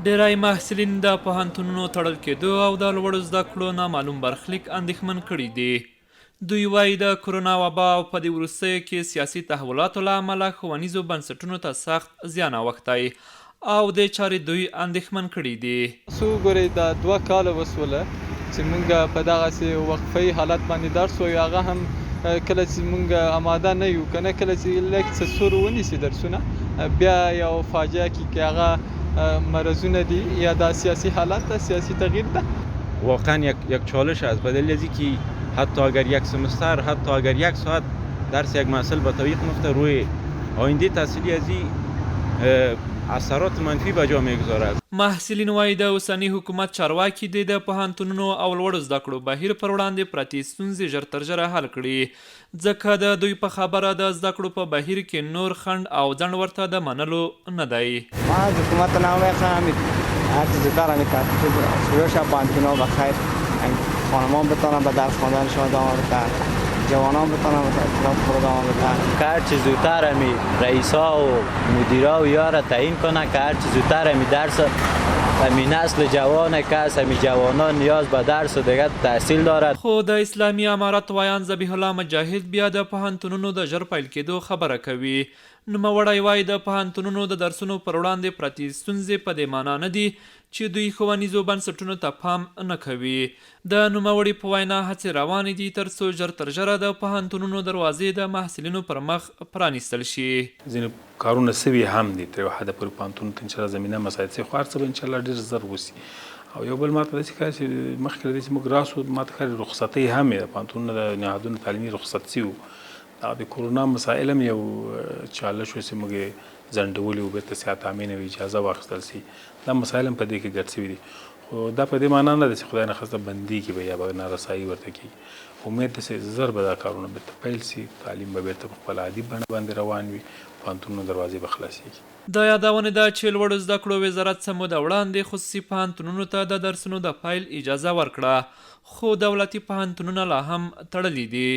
ډېری محصلین د پوهنتونونو تړل کېدو او د لوړو زده کړو نامعلوم برخلیک اندېښمن کړي دي. دوی وایي د کرونا وبا او په دې وروستیو کې سیاسي تحولاتو له امله ښوونیزو بنسټونو ته سخت زیان اوښتی او دې چارې دوی اندېښمن کړي دي. څو ګورئ دا 2 کاله وسوله چې موږ په دغسې وقفه‌يي حالت باندې درس وایو، هغه هم کله چې موږ آماده نه یو، که نه کله چې لږ څه سور ونیسي درسونه بیا یو فاجعه کې که هغه مرضونه دي یا دا سیاسی حالت ده، سیاسی تغییر ده. واقعا یک چالش است، بدلیل از اینکه حتی اگر یک سمستر، حتی اگر یک ساعت درس یک محصل به تعویق میفته، روی آینده تحصیلی از این اثرات منفی به جا میگذارد. محصلین وایي د اوسني حکومت چارواکي دي د پوهنتونونو او لوړو زده کړو بهیر پر وړاندې پرتې ستونزې ژر تر ژره حل کړي، ځکه د دوی په خبره د زده کړو په بهیر کې نور خنډ او ځنډ ورته د منلو نه دی. ما از حکومت نمیخوام هر چیزی زودتر میکنم شروع شد پوهنتون‌ها بخیر، خانمان بتونن به درس خواندنشان ادامه بدن، جوانان بتونن به کلاس خود ادامه بدن. که هر چیز زودتر همی رئیسا و مدیرا و یارا تعیین کنن که هر چیز زودتر همی درس همی نسل جوانه که هست، همی جوانان نیاز به درس و دیگه تحصیل دارد. خو د اسلامي امارت وایان ذبیح الله مجاهد بیا د پوهنتونونو د ژر پیل کېدو خبره کوي. نوموړی وایي د پوهنتونونو د درسونو پر وړاندې پرتې ستونزې په دې معنا نه دي چې دوی ښوونیزو بنسټونو ته پام نه کوي. د نوموړي په وینا هڅې روانې دي تر څو ژر تر ژره د پوهنتونونو دروازې د محصلینو پر مخ پرانیستل شي. ځینې کارونه سوي هم دي تر یو حده پورې پوهنتون ته انشاءالله زمینه مساعد سي، خو هر څه به انشاءالله ډېر زر وسي. او یو بل ماته داسې ښکاري چې مخکې له دې چې موږ راسو ماته ښکاري رخصتۍ هم یې د پوهنتونونو د نهادونو تعلیمي رخصت سوي وو. د کرونا مسایل هم یو چالش و چې موږ یې ځنډولي وو، بېرته صحت تامین او اجازه واخیستل سي. دا مسایل هم په دې کې ګډ سوي دي، خو دا په دې معنا نه ده چې خدای نخواسته بندېږي به یا به نارسایي ورته کېږي. امید ده چې زر به دا کارونه بېرته پیل سي، تعلیم به بېرته په خپل عادي بڼه باندې روان وي، پوهنتونونو دروازې به خلاصېږي. د یادونې ده چې لوړو زده کړو وزارت څه موده وړاندې خصوصي پوهنتونونو ته د درسونو د پیل اجازه ورکړه، خو دولتي پوهنتونونه لا هم تړلي دي.